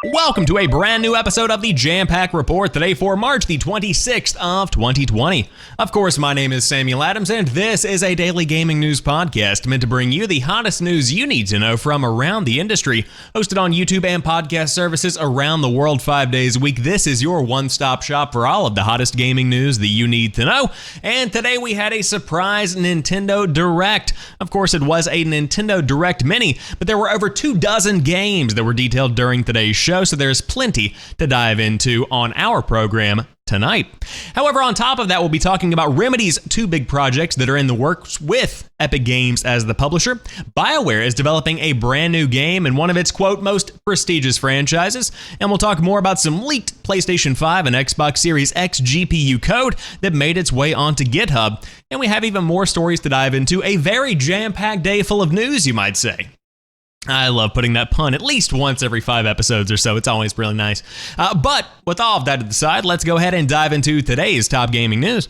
Welcome to a brand new episode of the Jampack Report today for March the 26th of 2020. Of course, my name is Samuel Adams, and this is a daily gaming news podcast meant to bring you the hottest news you need to know from around the industry. Hosted on YouTube and podcast services around the world 5 days a week, this is your one-stop shop for all of the hottest gaming news that you need to know. And today we had a surprise Nintendo Direct. Of course, it was a Nintendo Direct Mini, but there were over 24 games that were detailed during today's show, so there's plenty to dive into on our program tonight. However, on top of that, we'll be talking about Remedy's two big projects that are in the works with Epic Games as the publisher. BioWare is developing a brand new game in one of its, quote, most prestigious franchises, and we'll talk more about some leaked PlayStation 5 and Xbox Series X GPU code that made its way onto Github, and we have even more stories to dive into. A very jam-packed day full of news, you might say. I love putting that pun at least once every 5 episodes or so. It's always really nice. But with all of that to the side, let's go ahead and dive into today's top gaming news.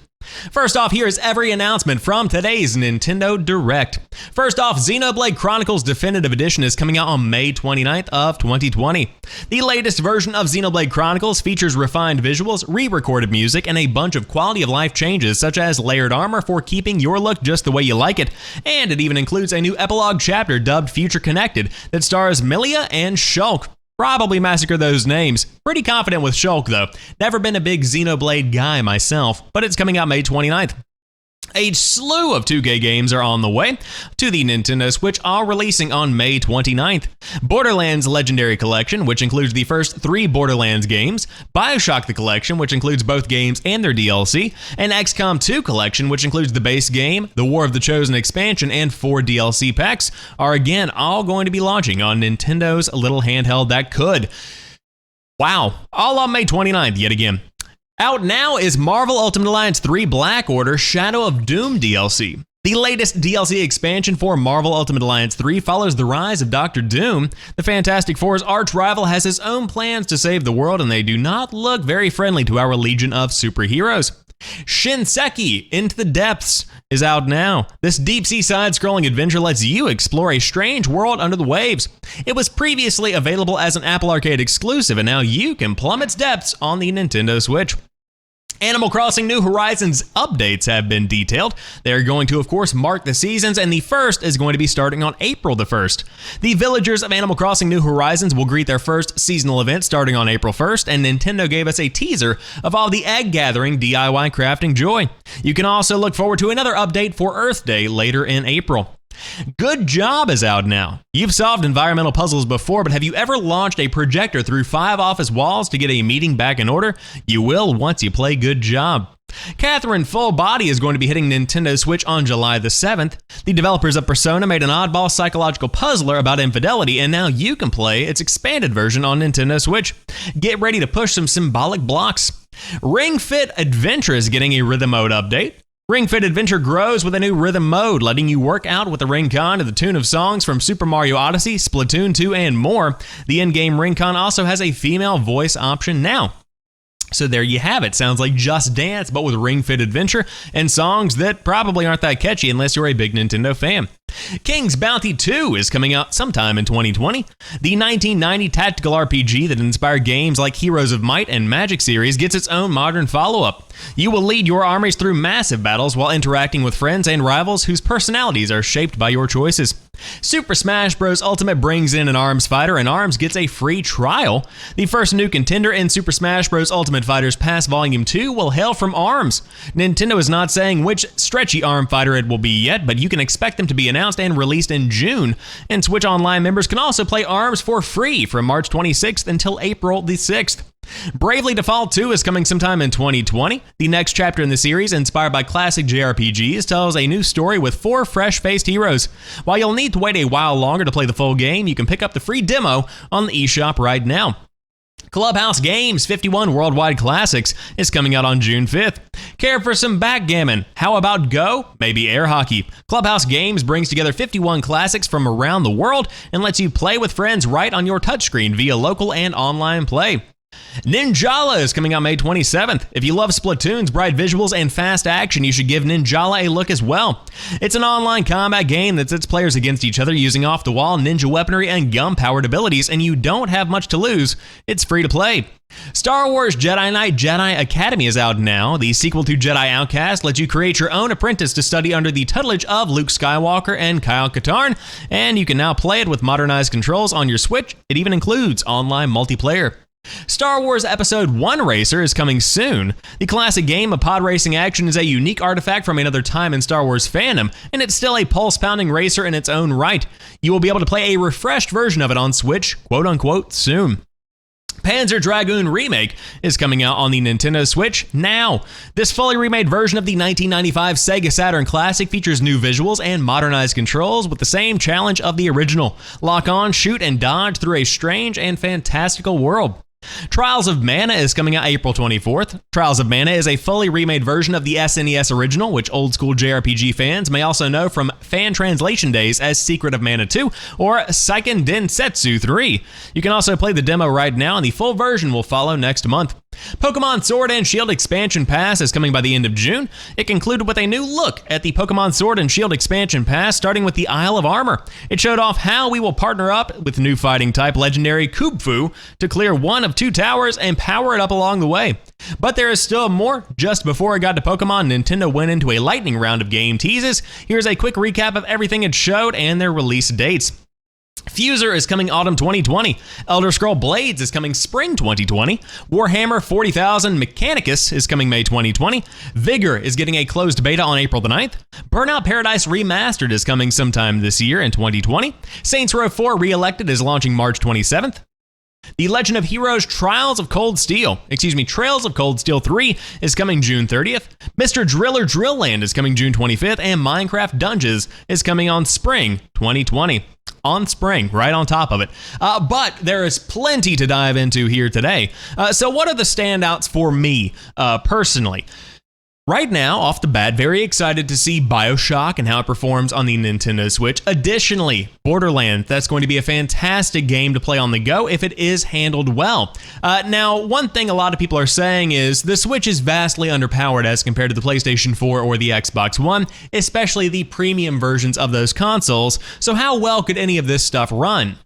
First off, here's every announcement from today's Nintendo Direct. First off, Xenoblade Chronicles Definitive Edition is coming out on May 29th of 2020. The latest version of Xenoblade Chronicles features refined visuals, re-recorded music, and a bunch of quality of life changes such as layered armor for keeping your look just the way you like it, and it even includes a new epilogue chapter dubbed Future Connected that stars Milia and Shulk. Probably massacre those names. Pretty confident with Shulk though. Never been a big Xenoblade guy myself, but it's coming out May 29th. A slew of 2K games are on the way to the Nintendo Switch, all releasing on May 29th. Borderlands Legendary Collection, which includes the first 3 Borderlands games, Bioshock the Collection, which includes both games and their DLC, and XCOM 2 Collection, which includes the base game, the War of the Chosen expansion, and 4 DLC packs, are again all going to be launching on Nintendo's little handheld that could. Wow, all on May 29th yet again. Out now is Marvel Ultimate Alliance 3 Black Order Shadow of Doom DLC. The latest DLC expansion for Marvel Ultimate Alliance 3 follows the rise of Dr. Doom. The Fantastic Four's arch-rival has his own plans to save the world, and they do not look very friendly to our legion of superheroes. Shinseki Into the Depths is out now. This deep-sea side-scrolling adventure lets you explore a strange world under the waves. It was previously available as an Apple Arcade exclusive, and now you can plumb its depths on the Nintendo Switch. Animal Crossing New Horizons updates have been detailed. They're going to, of course, mark the seasons, and the first is going to be starting on April the 1st. The villagers of Animal Crossing New Horizons will greet their first seasonal event starting on April 1st, and Nintendo gave us a teaser of all the egg-gathering DIY crafting joy. You can also look forward to another update for Earth Day later in April. Good Job is out now. You've solved environmental puzzles before, but have you ever launched a projector through 5 office walls to get a meeting back in order? You will once you play Good Job. Catherine Full Body is going to be hitting Nintendo Switch on July the 7th. The developers of Persona made an oddball psychological puzzler about infidelity, and now you can play its expanded version on Nintendo Switch. Get ready to push some symbolic blocks. Ring Fit Adventure is getting a rhythm mode update. Ring Fit Adventure grows with a new rhythm mode, letting you work out with the Ring-Con to the tune of songs from Super Mario Odyssey, Splatoon 2, and more. The in-game Ring-Con also has a female voice option now. So there you have it. Sounds like Just Dance, but with Ring Fit Adventure and songs that probably aren't that catchy unless you're a big Nintendo fan. King's Bounty 2 is coming out sometime in 2020. The 1990 tactical RPG that inspired games like Heroes of Might and Magic series gets its own modern follow-up. You will lead your armies through massive battles while interacting with friends and rivals whose personalities are shaped by your choices. Super Smash Bros. Ultimate brings in an ARMS fighter, and ARMS gets a free trial. The first new contender in Super Smash Bros. Ultimate Fighters Pass Volume 2 will hail from ARMS. Nintendo is not saying which stretchy ARM fighter it will be yet, but you can expect them to be announced and released in June. And Switch Online members can also play ARMS for free from March 26th until April the 6th. Bravely Default 2 is coming sometime in 2020. The next chapter in the series, inspired by classic JRPGs, tells a new story with 4 fresh-faced heroes. While you'll need to wait a while longer to play the full game, you can pick up the free demo on the eShop right now. Clubhouse Games 51 Worldwide Classics is coming out on June 5th. Care for some backgammon? How about Go? Maybe air hockey? Clubhouse Games brings together 51 classics from around the world and lets you play with friends right on your touchscreen via local and online play. Ninjala is coming out May 27th. If you love Splatoon's bright visuals and fast action, you should give Ninjala a look as well. It's an online combat game that sets players against each other using off-the-wall ninja weaponry and gun-powered abilities, and you don't have much to lose. It's free to play. Star Wars Jedi Knight Jedi Academy is out now. The sequel to Jedi Outcast lets you create your own apprentice to study under the tutelage of Luke Skywalker and Kyle Katarn, and you can now play it with modernized controls on your Switch. It even includes online multiplayer. Star Wars Episode 1 Racer is coming soon. The classic game of pod racing action is a unique artifact from another time in Star Wars fandom, and it's still a pulse-pounding racer in its own right. You will be able to play a refreshed version of it on Switch, quote-unquote, soon. Panzer Dragoon Remake is coming out on the Nintendo Switch now. This fully remade version of the 1995 Sega Saturn Classic features new visuals and modernized controls with the same challenge of the original. Lock on, shoot, and dodge through a strange and fantastical world. Trials of Mana is coming out April 24th. Trials of Mana is a fully remade version of the SNES original, which old school JRPG fans may also know from fan translation days as Secret of Mana 2 or Seiken Densetsu 3. You can also play the demo right now, and the full version will follow next month. Pokemon Sword and Shield Expansion Pass is coming by the end of June. It concluded with a new look at the Pokemon Sword and Shield Expansion Pass, starting with the Isle of Armor. It showed off how we will partner up with new fighting type legendary Kubfu to clear one of 2 towers and power it up along the way. But there is still more. Just before it got to Pokemon, Nintendo went into a lightning round of game teases. Here's a quick recap of everything it showed and their release dates. Fuser is coming autumn 2020. Elder Scrolls Blades is coming spring 2020. Warhammer 40,000 Mechanicus is coming May 2020. Vigor is getting a closed beta on April the 9th. Burnout Paradise Remastered is coming sometime this year in 2020. Saints Row 4 Re-Elected is launching March 27th. The Legend of Heroes Trails of Cold Steel 3 is coming June 30th. Mr. Driller Drill Land is coming June 25th, and Minecraft Dungeons is coming on spring 2020. On spring, right on top of it. But there is plenty to dive into here today. So what are the standouts for me personally? Right now, off the bat, very excited to see Bioshock and how it performs on the Nintendo Switch. Additionally, Borderlands, that's going to be a fantastic game to play on the go if it is handled well. Now, one thing a lot of people are saying is the Switch is vastly underpowered as compared to the PlayStation 4 or the Xbox One, especially the premium versions of those consoles. So how well could any of this stuff run?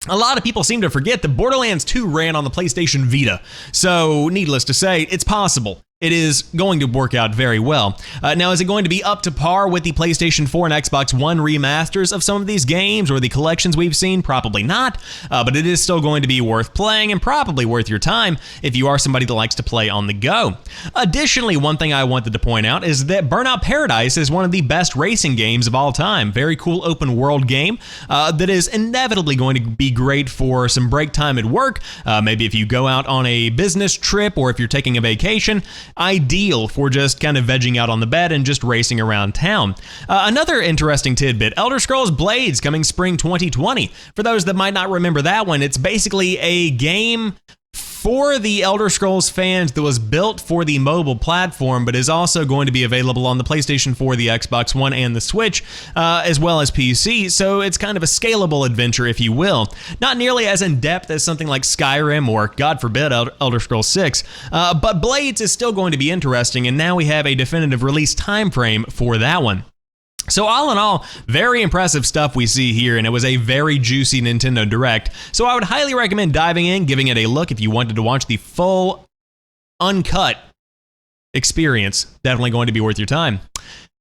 A lot of people seem to forget that Borderlands 2 ran on the PlayStation Vita, so needless to say, it's possible. It is going to work out very well. Now, is it going to be up to par with the PlayStation 4 and Xbox One remasters of some of these games or the collections we've seen? Probably not, but it is still going to be worth playing and probably worth your time if you are somebody that likes to play on the go. Additionally, one thing I wanted to point out is that Burnout Paradise is one of the best racing games of all time. Very cool open world game that is inevitably going to be great for some break time at work, maybe if you go out on a business trip or if you're taking a vacation. Ideal for just kind of vegging out on the bed and just racing around town. Another interesting tidbit, Elder Scrolls Blades coming spring 2020. For those that might not remember that one, it's basically a game for the Elder Scrolls fans that was built for the mobile platform, but is also going to be available on the PlayStation 4, the Xbox One, and the Switch, as well as PC, so it's kind of a scalable adventure, if you will. Not nearly as in-depth as something like Skyrim or, God forbid, Elder Scrolls 6, but Blades is still going to be interesting, and now we have a definitive release time frame for that one. So all in all, very impressive stuff we see here, and it was a very juicy Nintendo Direct. So I would highly recommend diving in, giving it a look if you wanted to watch the full, uncut experience. Definitely going to be worth your time.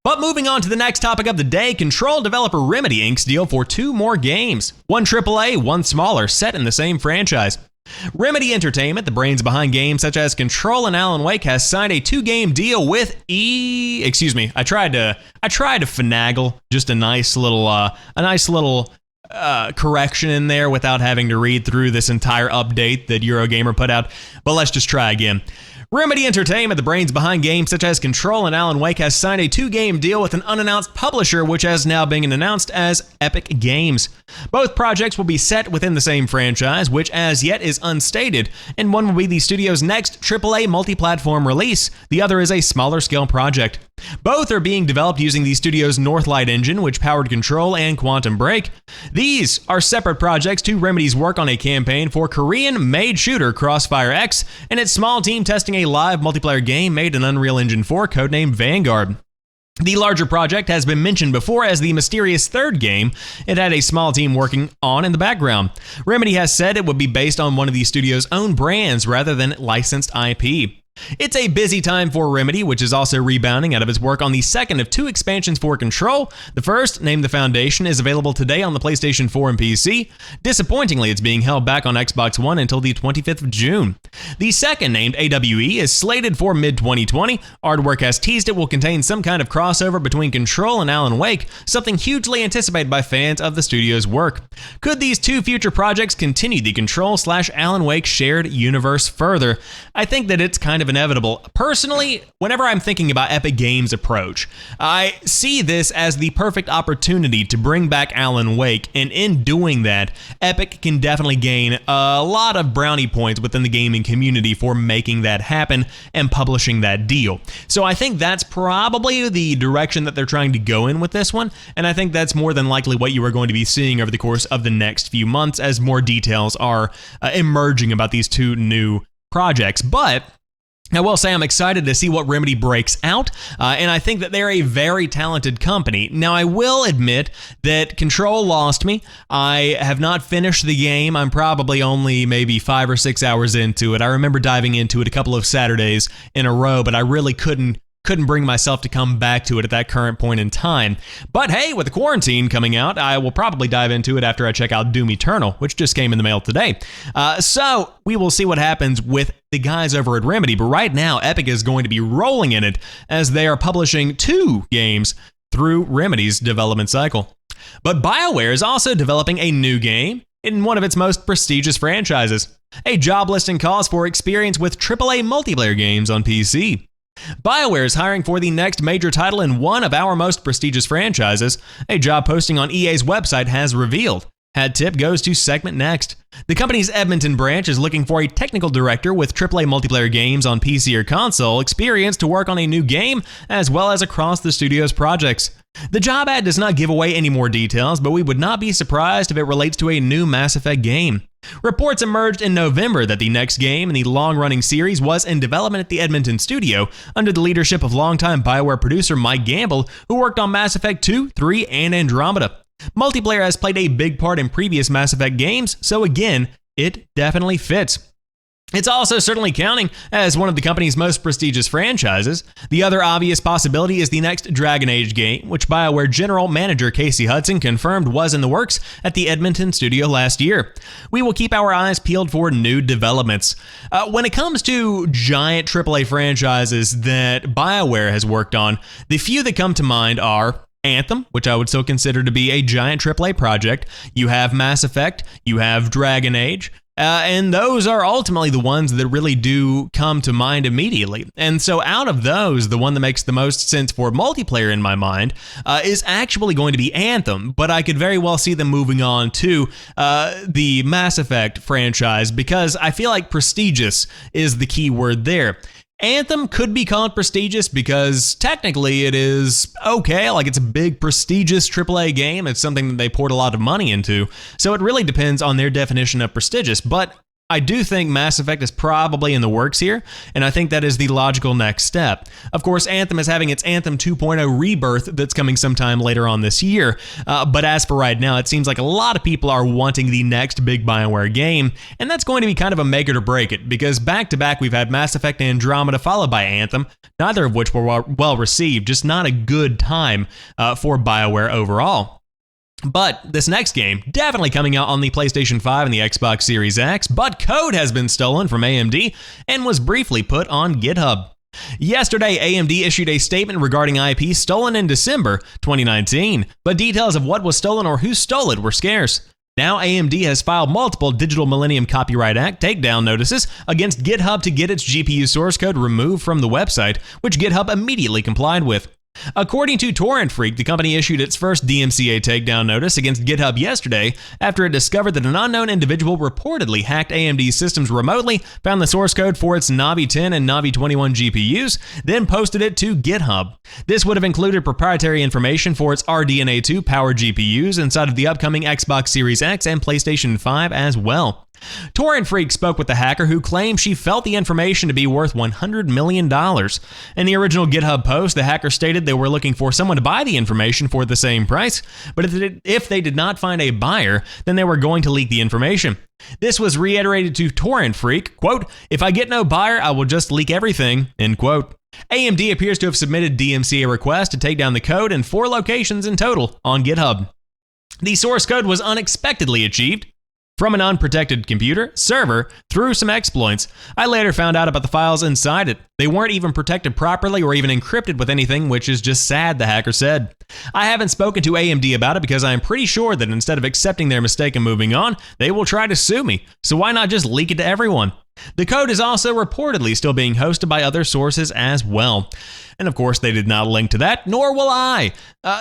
But moving on to the next topic of the day, Control developer Remedy inks deal for 2 more games. One AAA, one smaller, set in the same franchise. Remedy Entertainment, the brains behind games such as Control and Alan Wake, has signed a 2-game deal with I tried to finagle just a nice little correction in there without having to read through this entire update that Eurogamer put out, but let's just try again. Remedy Entertainment, the brains behind games such as Control and Alan Wake, has signed a 2-game deal with an unannounced publisher, which has now been announced as Epic Games. Both projects will be set within the same franchise, which as yet is unstated, and one will be the studio's next AAA multi-platform release. The other is a smaller scale project. Both are being developed using the studio's Northlight engine, which powered Control and Quantum Break. These are separate projects to Remedy's work on a campaign for Korean-made shooter Crossfire X, and its small team testing a live multiplayer game made in Unreal Engine 4 codenamed Vanguard. The larger project has been mentioned before as the mysterious third game it had a small team working on in the background. Remedy has said it would be based on one of the studio's own brands rather than licensed IP. It's a busy time for Remedy, which is also rebounding out of its work on the second of 2 expansions for Control. The first, named The Foundation, is available today on the PlayStation 4 and PC. Disappointingly, it's being held back on Xbox One until the 25th of June. The second, named AWE, is slated for mid-2020. Artwork has teased it will contain some kind of crossover between Control and Alan Wake, something hugely anticipated by fans of the studio's work. Could these 2 future projects continue the Control/Alan Wake shared universe further? I think that it's kind of inevitable. Personally, whenever I'm thinking about Epic Games' approach, I see this as the perfect opportunity to bring back Alan Wake, and in doing that, Epic can definitely gain a lot of brownie points within the gaming community for making that happen and publishing that deal. So I think that's probably the direction that they're trying to go in with this one, and I think that's more than likely what you are going to be seeing over the course of the next few months as more details are emerging about these 2 new projects. But I will say I'm excited to see what Remedy breaks out, and I think that they're a very talented company. Now, I will admit that Control lost me. I have not finished the game. I'm probably only maybe 5 or 6 hours into it. I remember diving into it a couple of Saturdays in a row, but I really couldn't bring myself to come back to it at that current point in time. But hey, with the quarantine coming out, I will probably dive into it after I check out Doom Eternal, which just came in the mail today. So we will see what happens with the guys over at Remedy, but right now Epic is going to be rolling in it as they are publishing 2 games through Remedy's development cycle. But BioWare is also developing a new game in one of its most prestigious franchises. A job listing calls for experience with AAA multiplayer games on PC. BioWare is hiring for the next major title in one of our most prestigious franchises, a job posting on EA's website has revealed. Hat tip goes to Segment Next. The company's Edmonton branch is looking for a technical director with AAA multiplayer games on PC or console experience to work on a new game, as well as across the studio's projects. The job ad does not give away any more details, but we would not be surprised if it relates to a new Mass Effect game. Reports emerged in November that the next game in the long-running series was in development at the Edmonton studio under the leadership of longtime BioWare producer Mike Gamble, who worked on Mass Effect 2, 3, and Andromeda. Multiplayer has played a big part in previous Mass Effect games, so again, it definitely fits. It's also certainly counting as one of the company's most prestigious franchises. The other obvious possibility is the next Dragon Age game, which BioWare general manager Casey Hudson confirmed was in the works at the Edmonton studio last year. We will keep our eyes peeled for new developments. When it comes to giant AAA franchises that BioWare has worked on, the few that come to mind are Anthem, which I would still consider to be a giant AAA project. You have Mass Effect, you have Dragon Age, and those are ultimately the ones that really do come to mind immediately. And so out of those, the one that makes the most sense for multiplayer in my mind is actually going to be Anthem, but I could very well see them moving on to the Mass Effect franchise because I feel like prestigious is the key word there. Anthem could be called prestigious because technically it is okay, like it's a big prestigious AAA game. It's something that they poured a lot of money into. So it really depends on their definition of prestigious, but I do think Mass Effect is probably in the works here, and I think that is the logical next step. Of course, Anthem is having its Anthem 2.0 rebirth that's coming sometime later on this year, but as for right now, it seems like a lot of people are wanting the next big BioWare game, and that's going to be kind of a make it or break it, because back-to-back we've had Mass Effect Andromeda followed by Anthem, neither of which were well received, just not a good time for BioWare overall. But this next game, definitely coming out on the PlayStation 5 and the Xbox Series X, but code has been stolen from AMD and was briefly put on GitHub. Yesterday, AMD issued a statement regarding IP stolen in December 2019, but details of what was stolen or who stole it were scarce. Now AMD has filed multiple Digital Millennium Copyright Act takedown notices against GitHub to get its GPU source code removed from the website, which GitHub immediately complied with. According to Torrent Freak, the company issued its first DMCA takedown notice against GitHub yesterday after it discovered that an unknown individual reportedly hacked AMD's systems remotely, found the source code for its Navi 10 and Navi 21 GPUs, then posted it to GitHub. This would have included proprietary information for its RDNA 2 powered GPUs inside of the upcoming Xbox Series X and PlayStation 5 as well. Torrent Freak spoke with the hacker who claimed she felt the information to be worth $100 million. In the original GitHub post, the hacker stated they were looking for someone to buy the information for the same price, but if they did not find a buyer, then they were going to leak the information. This was reiterated to Torrent Freak, quote, "If I get no buyer, I will just leak everything," end quote. AMD appears to have submitted DMCA requests to take down the code in 4 locations in total on GitHub. The source code was unexpectedly achieved from an unprotected computer server through some exploits. I later found out about the files inside it. They weren't even protected properly or even encrypted with anything, which is just sad, the hacker said. I haven't spoken to AMD about it because I'm pretty sure that instead of accepting their mistake and moving on, they will try to sue me. So why not just leak it to everyone? The code is also reportedly still being hosted by other sources as well. And of course, they did not link to that, nor will I.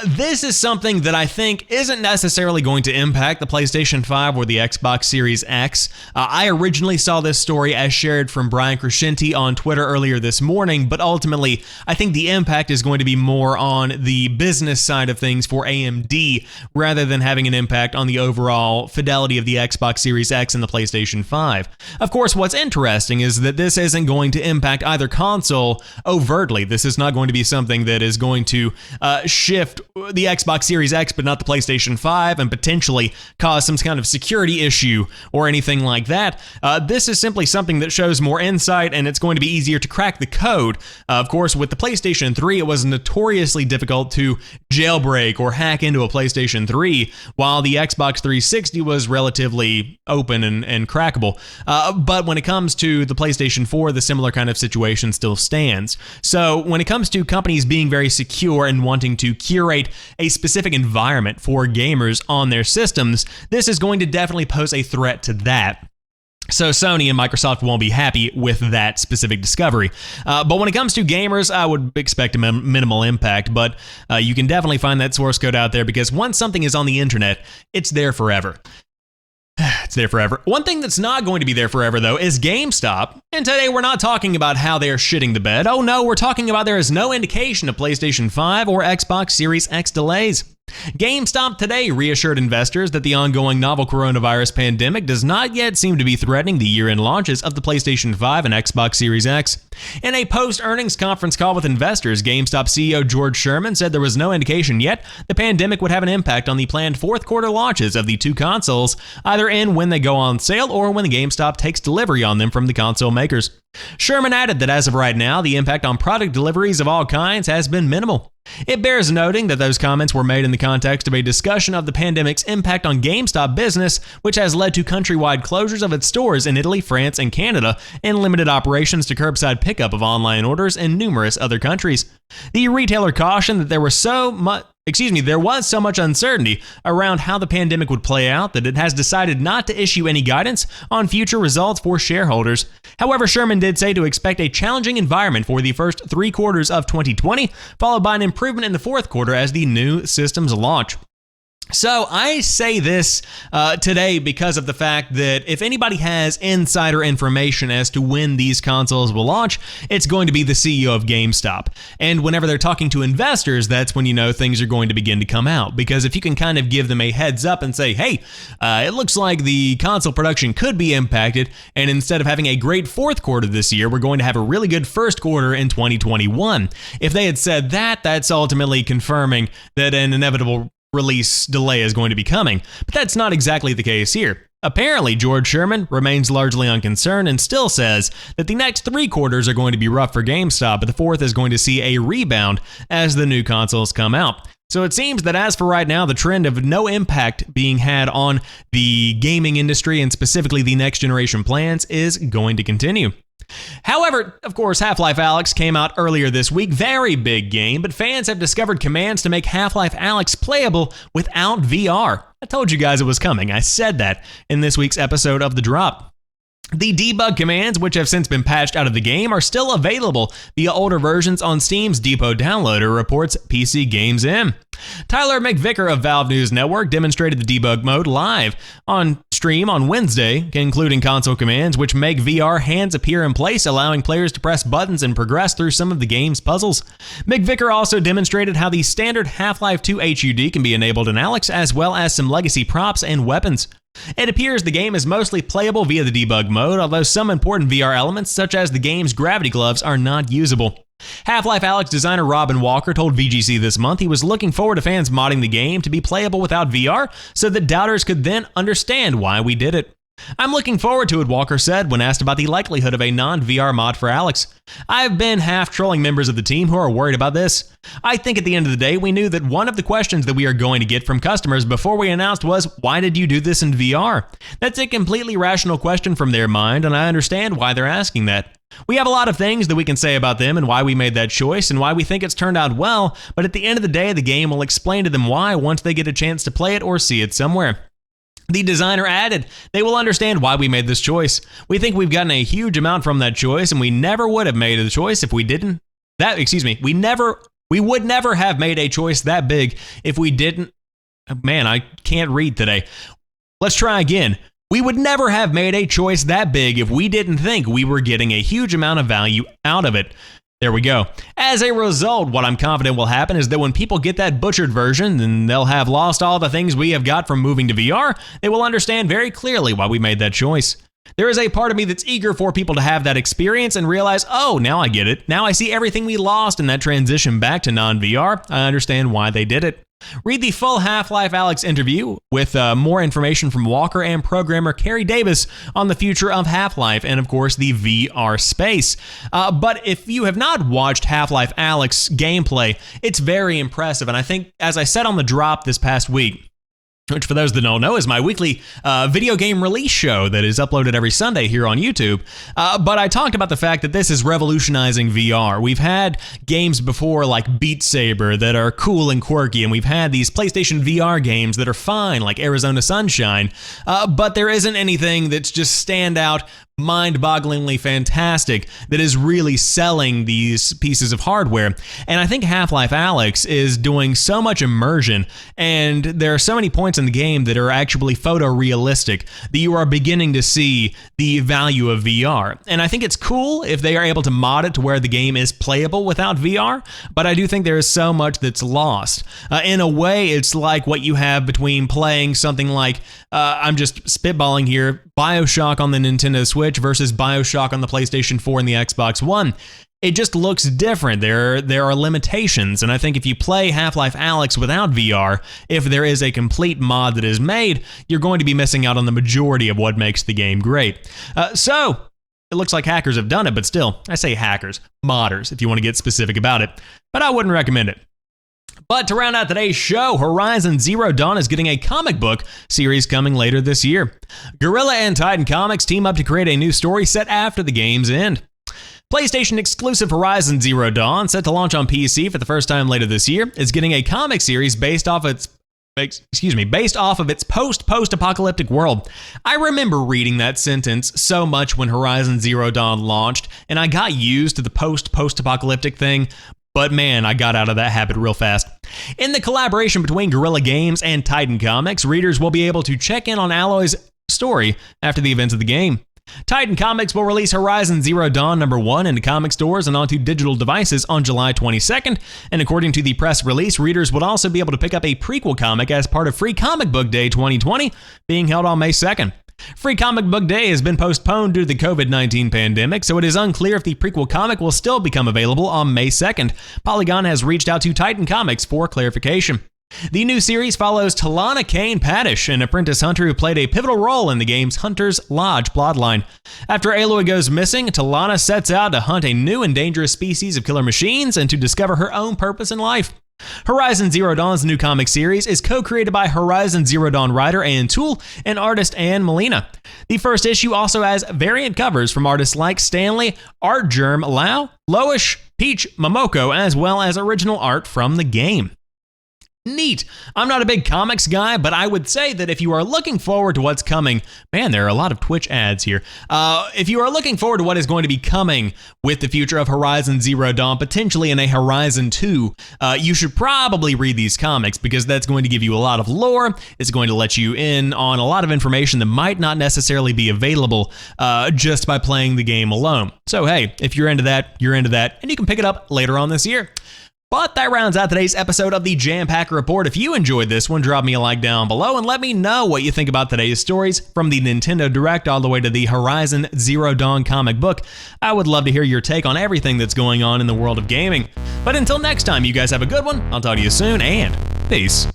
This is something that I think isn't necessarily going to impact the PlayStation 5 or the Xbox Series X. I originally saw this story as shared from Brian Crescenti on Twitter earlier this morning, but ultimately, I think the impact is going to be more on the business side of things for AMD, rather than having an impact on the overall fidelity of the Xbox Series X and the PlayStation 5. Of course, what's interesting is that this isn't going to impact either console overtly. This is not going to be something that is going to shift the Xbox Series X but not the PlayStation 5 and potentially cause some kind of security issue or anything like that. This is simply something that shows more insight, and it's going to be easier to crack the code. Of course, with the PlayStation 3, it was notoriously difficult to jailbreak or hack into a PlayStation 3, while the Xbox 360 was relatively open and crackable. But when it comes to the PlayStation 4, the similar kind of situation still stands. So when it comes to companies being very secure and wanting to curate a specific environment for gamers on their systems, this is going to definitely pose a threat to that. So Sony and Microsoft won't be happy with that specific discovery. But when it comes to gamers, I would expect a minimal impact, but you can definitely find that source code out there because once something is on the internet, it's there forever. It's there forever. One thing that's not going to be there forever, though, is GameStop. And today we're not talking about how they're shitting the bed. Oh no, we're talking about there is no indication of PlayStation 5 or Xbox Series X delays. GameStop today reassured investors that the ongoing novel coronavirus pandemic does not yet seem to be threatening the year-end launches of the PlayStation 5 and Xbox Series X. In a post-earnings conference call with investors, GameStop CEO George Sherman said there was no indication yet the pandemic would have an impact on the planned fourth quarter launches of the two consoles, either in when they go on sale or when the GameStop takes delivery on them from the console makers. Sherman added that as of right now, the impact on product deliveries of all kinds has been minimal. It bears noting that those comments were made in the context of a discussion of the pandemic's impact on GameStop business, which has led to countrywide closures of its stores in Italy, France, and Canada, and limited operations to curbside pickup of online orders in numerous other countries. The retailer cautioned that there was so much uncertainty around how the pandemic would play out that it has decided not to issue any guidance on future results for shareholders. However, Sherman did say to expect a challenging environment for the first 3 quarters of 2020, followed by an improvement in the fourth quarter as the new systems launch. So I say this today because of the fact that if anybody has insider information as to when these consoles will launch, it's going to be the CEO of GameStop. And whenever they're talking to investors, that's when you know things are going to begin to come out. Because if you can kind of give them a heads up and say, hey, it looks like the console production could be impacted, and instead of having a great fourth quarter this year, we're going to have a really good first quarter in 2021. If they had said that, that's ultimately confirming that an inevitable release delay is going to be coming, but that's not exactly the case here. Apparently, George Sherman remains largely unconcerned and still says that the next 3 quarters are going to be rough for GameStop, but the fourth is going to see a rebound as the new consoles come out. So it seems that as for right now, the trend of no impact being had on the gaming industry and specifically the next generation plans is going to continue. However, of course, HalfLife Alex came out earlier this week, very big game, but fans have discovered commands to make HalfLife Alex playable without VR. I told you guys it was coming. I said that in this week's episode of The Drop. The debug commands, which have since been patched out of the game, are still available via older versions on Steam's Depot downloader, reports PC Games M. Tyler McVicker of Valve News Network demonstrated the debug mode live on stream on Wednesday, including console commands which make VR hands appear in place, allowing players to press buttons and progress through some of the game's puzzles. McVicker also demonstrated how the standard Half-Life 2 HUD can be enabled in Alyx, as well as some legacy props and weapons. It appears the game is mostly playable via the debug mode, although some important VR elements, such as the game's gravity gloves, are not usable. Half-Life Alex designer Robin Walker told VGC this month he was looking forward to fans modding the game to be playable without VR so that doubters could then understand why we did it. I'm looking forward to it, Walker said when asked about the likelihood of a non-VR mod for Alyx. I've been half trolling members of the team who are worried about this. I think at the end of the day, we knew that one of the questions that we are going to get from customers before we announced was, why did you do this in VR? That's a completely rational question from their mind, and I understand why they're asking that. We have a lot of things that we can say about them and why we made that choice and why we think it's turned out well, but at the end of the day, the game will explain to them why once they get a chance to play it or see it somewhere. The designer added, they will understand why we made this choice. We think we've gotten a huge amount from that choice, and we never would have made the choice if we didn't. We would never have made a choice that big if we didn't. Man, I can't read today. Let's try again. We would never have made a choice that big if we didn't think we were getting a huge amount of value out of it. There we go. As a result, what I'm confident will happen is that when people get that butchered version, then they'll have lost all the things we have got from moving to VR. They will understand very clearly why we made that choice. There is a part of me that's eager for people to have that experience and realize, oh, now I get it. Now I see everything we lost in that transition back to non-VR. I understand why they did it. Read the full Half-Life Alex interview with more information from Walker and programmer Carrie Davis on the future of Half-Life and, of course, the VR space. But if you have not watched Half-Life Alex gameplay, it's very impressive. And I think, as I said on the drop this past week, which for those that don't know is my weekly video game release show that is uploaded every Sunday here on YouTube. But I talked about the fact that this is revolutionizing VR. We've had games before like Beat Saber that are cool and quirky, and we've had these PlayStation VR games that are fine like Arizona Sunshine, but there isn't anything that's just standout, mind-bogglingly fantastic that is really selling these pieces of hardware. And I think Half-Life Alex is doing so much immersion, and there are so many points in the game that are actually photorealistic that you are beginning to see the value of VR. And I think it's cool if they are able to mod it to where the game is playable without VR, but I do think there is so much that's lost. In a way, it's like what you have between playing something like, I'm just spitballing here, Bioshock on the Nintendo Switch versus Bioshock on the PlayStation 4 and the Xbox One. It just looks different. There are limitations, and I think if you play Half-Life Alex without VR, if there is a complete mod that is made, you're going to be missing out on the majority of what makes the game great. So, it looks like hackers have done it, but still, I say hackers, modders, if you want to get specific about it, but I wouldn't recommend it. But to round out today's show, Horizon Zero Dawn is getting a comic book series coming later this year. Gorilla and Titan Comics team up to create a new story set after the game's end. PlayStation exclusive Horizon Zero Dawn, set to launch on PC for the first time later this year, is getting a comic series based off of its post-apocalyptic world. I remember reading that sentence so much when Horizon Zero Dawn launched, and I got used to the post-apocalyptic thing. But man, I got out of that habit real fast. In the collaboration between Guerrilla Games and Titan Comics, readers will be able to check in on Aloy's story after the events of the game. Titan Comics will release Horizon Zero Dawn #1 into comic stores and onto digital devices on July 22nd, and according to the press release, readers would also be able to pick up a prequel comic as part of Free Comic Book Day 2020, being held on May 2nd. Free Comic Book Day has been postponed due to the COVID-19 pandemic, so it is unclear if the prequel comic will still become available on May 2nd. Polygon has reached out to Titan Comics for clarification. The new series follows Talana Kane Paddish, an apprentice hunter who played a pivotal role in the game's Hunter's Lodge plotline. After Aloy goes missing, Talana sets out to hunt a new and dangerous species of killer machines and to discover her own purpose in life. Horizon Zero Dawn's new comic series is co-created by Horizon Zero Dawn writer Ann Toole and artist Ann Molina. The first issue also has variant covers from artists like Stanley, Artgerm Lau, Loish, Peach, Momoko, as well as original art from the game. Neat. I'm not a big comics guy, but I would say that if you are looking forward to what's coming, man, there are a lot of Twitch ads here. If you are looking forward to what is going to be coming with the future of Horizon Zero Dawn, potentially in a Horizon 2, you should probably read these comics because that's going to give you a lot of lore. It's going to let you in on a lot of information that might not necessarily be available just by playing the game alone. So hey, if you're into that, you're into that, and you can pick it up later on this year. But that rounds out today's episode of the Jampack Report. If you enjoyed this one, drop me a like down below and let me know what you think about today's stories, from the Nintendo Direct all the way to the Horizon Zero Dawn comic book. I would love to hear your take on everything that's going on in the world of gaming. But until next time, you guys have a good one. I'll talk to you soon, and peace.